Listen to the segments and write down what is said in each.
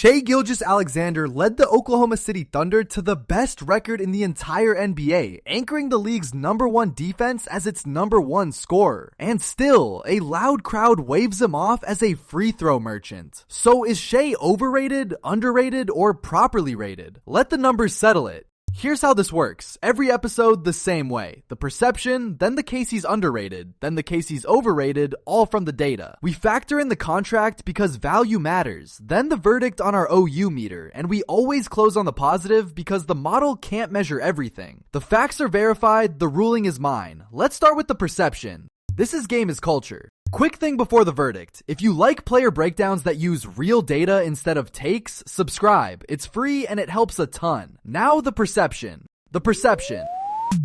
Shai Gilgeous-Alexander led the Oklahoma City Thunder to the best record in the entire NBA, anchoring the league's #1 defense as its #1 scorer. And still, a loud crowd waves him off as a free throw merchant. So is Shai overrated, underrated, or properly rated? Let the numbers settle it. Here's how this works. Every episode the same way. The perception, then the case he's underrated, then the case he's overrated, all from the data. We factor in the contract because value matters, then the verdict on our OU meter, and we always close on the positive because the model can't measure everything. The facts are verified, the ruling is mine. Let's start with the perception. This is game is culture. Quick thing before the verdict. If you like player breakdowns that use real data instead of takes, subscribe. It's free and it helps a ton. Now the perception. The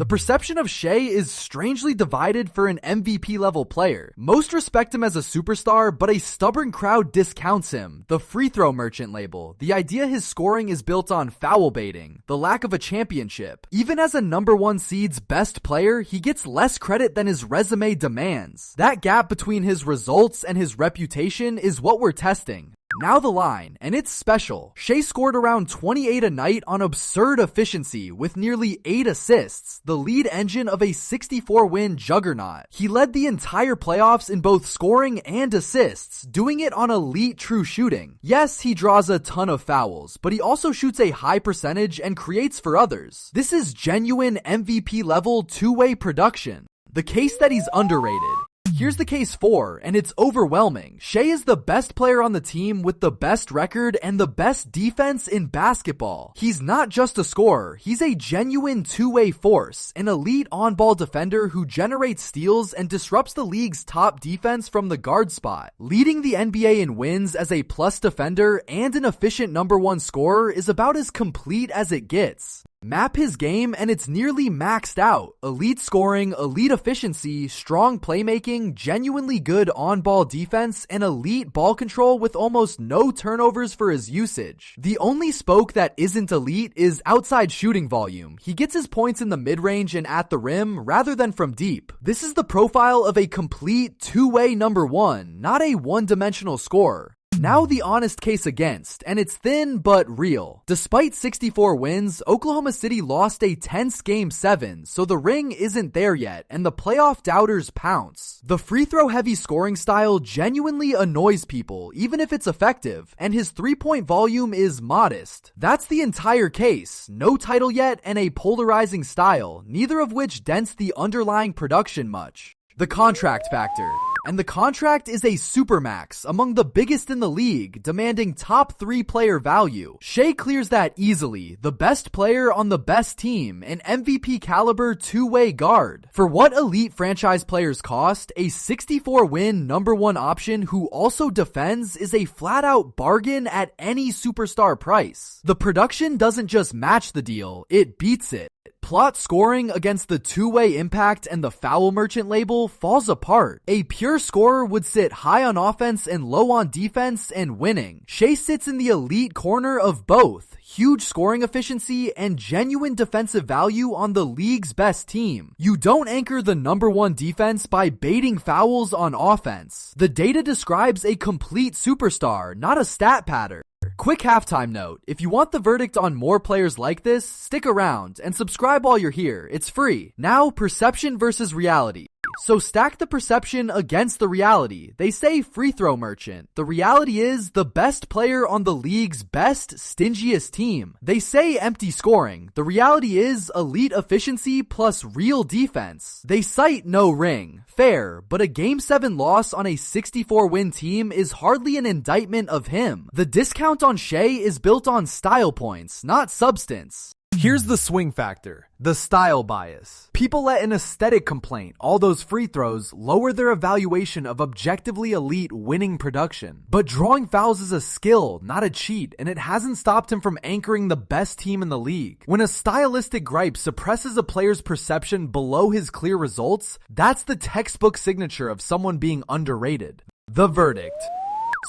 perception of Shai is strangely divided for an MVP level player. Most respect him as a superstar, but a stubborn crowd discounts him. The free throw merchant label. The idea his scoring is built on foul baiting. The lack of a championship. Even as a #1 seed's best player, he gets less credit than his resume demands. That gap between his results and his reputation is what we're testing. Now the line, and it's special. Shai scored around 28 a night on absurd efficiency with nearly 8 assists, the lead engine of a 64-win juggernaut. He led the entire playoffs in both scoring and assists, doing it on elite true shooting. Yes, he draws a ton of fouls, but he also shoots a high percentage and creates for others. This is genuine MVP level two-way production. The case that he's underrated. Here's the case for, and it's overwhelming. Shai is the best player on the team with the best record and the best defense in basketball. He's not just a scorer, he's a genuine two-way force, an elite on-ball defender who generates steals and disrupts the league's top defense from the guard spot. Leading the NBA in wins as a plus defender and an efficient #1 scorer is about as complete as it gets. Map his game and it's nearly maxed out. Elite scoring, elite efficiency, strong playmaking, genuinely good on-ball defense, and elite ball control with almost no turnovers for his usage. The only spoke that isn't elite is outside shooting volume. He gets his points in the mid-range and at the rim rather than from deep. This is the profile of a complete two-way #1, not a one-dimensional scorer. Now the honest case against, and it's thin but real. Despite 64 wins, Oklahoma City lost a tense Game 7, so the ring isn't there yet, and the playoff doubters pounce. The free throw heavy scoring style genuinely annoys people, even if it's effective, and his three-point volume is modest. That's the entire case. No title yet and a polarizing style, neither of which dents the underlying production much. The contract factor. And the contract is a supermax, among the biggest in the league, demanding top 3 player value. Shai clears that easily, the best player on the best team, an MVP caliber two-way guard. For what elite franchise players cost, a 64-win #1 option who also defends is a flat-out bargain at any superstar price. The production doesn't just match the deal, it beats it. Plot scoring against the two-way impact and the foul merchant label falls apart. A pure scorer would sit high on offense and low on defense and winning. Shai sits in the elite corner of both. Huge scoring efficiency and genuine defensive value on the league's best team. You don't anchor the #1 defense by baiting fouls on offense. The data describes a complete superstar, not a stat pattern. Quick halftime note, if you want the verdict on more players like this, stick around and subscribe while you're here, it's free. Now, perception versus reality. So stack the perception against the reality. They say free throw merchant. The reality is the best player on the league's best, stingiest team. They say empty scoring. The reality is elite efficiency plus real defense. They cite no ring. Fair, but a Game 7 loss on a 64-win team is hardly an indictment of him. The discount on Shai is built on style points, not substance. Here's the swing factor, the style bias. People let an aesthetic complaint, all those free throws, lower their evaluation of objectively elite winning production. But drawing fouls is a skill, not a cheat, and it hasn't stopped him from anchoring the best team in the league. When a stylistic gripe suppresses a player's perception below his clear results, that's the textbook signature of someone being underrated. The verdict.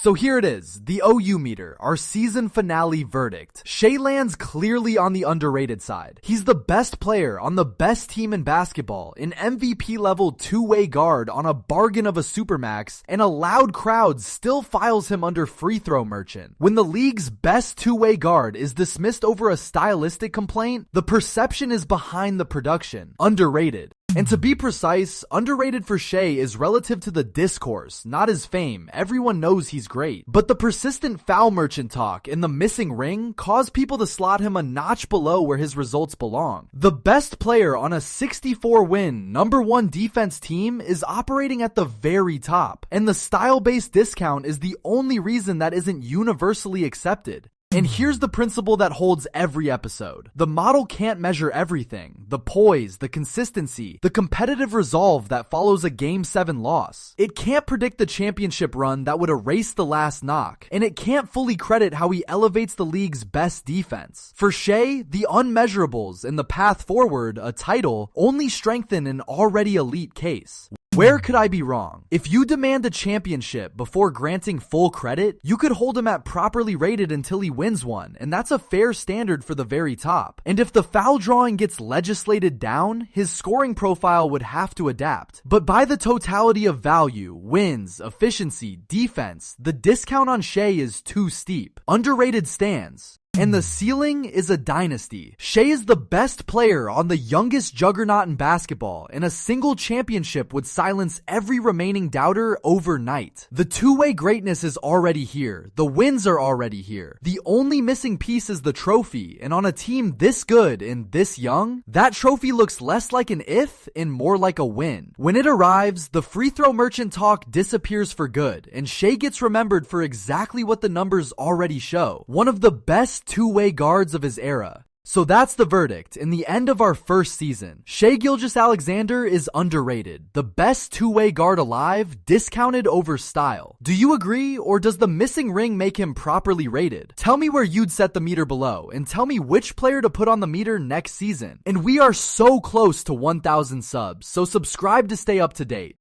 So here it is, the OU meter, our season finale verdict. Shai lands clearly on the underrated side. He's the best player on the best team in basketball, an MVP level two-way guard on a bargain of a supermax, and a loud crowd still files him under free throw merchant. When the league's best two-way guard is dismissed over a stylistic complaint, the perception is behind the production. Underrated. And to be precise, underrated for Shai is relative to the discourse, not his fame. Everyone knows he's great. But the persistent foul merchant talk and the missing ring cause people to slot him a notch below where his results belong. The best player on a 64-win, #1 defense team is operating at the very top. And the style-based discount is the only reason that isn't universally accepted. And here's the principle that holds every episode. The model can't measure everything. The poise, the consistency, the competitive resolve that follows a Game 7 loss. It can't predict the championship run that would erase the last knock. And it can't fully credit how he elevates the league's best defense. For Shai, the unmeasurables and the path forward, a title, only strengthen an already elite case. Where could I be wrong? If you demand a championship before granting full credit, you could hold him at properly rated until he wins one, and that's a fair standard for the very top. And if the foul drawing gets legislated down, his scoring profile would have to adapt. But by the totality of value, wins, efficiency, defense, the discount on Shai is too steep. Underrated stands. And the ceiling is a dynasty. Shai is the best player on the youngest juggernaut in basketball, and a single championship would silence every remaining doubter overnight. The two-way greatness is already here. The wins are already here. The only missing piece is the trophy, and on a team this good and this young, that trophy looks less like an if and more like a win. When it arrives, the free throw merchant talk disappears for good, and Shai gets remembered for exactly what the numbers already show. One of the best two-way guards of his era. So that's the verdict. In the end of our first season, Shai Gilgeous-Alexander is underrated. The best two-way guard alive, discounted over style. Do you agree, or does the missing ring make him properly rated? Tell me where you'd set the meter below, and tell me which player to put on the meter next season. And we are so close to 1,000 subs, so subscribe to stay up to date.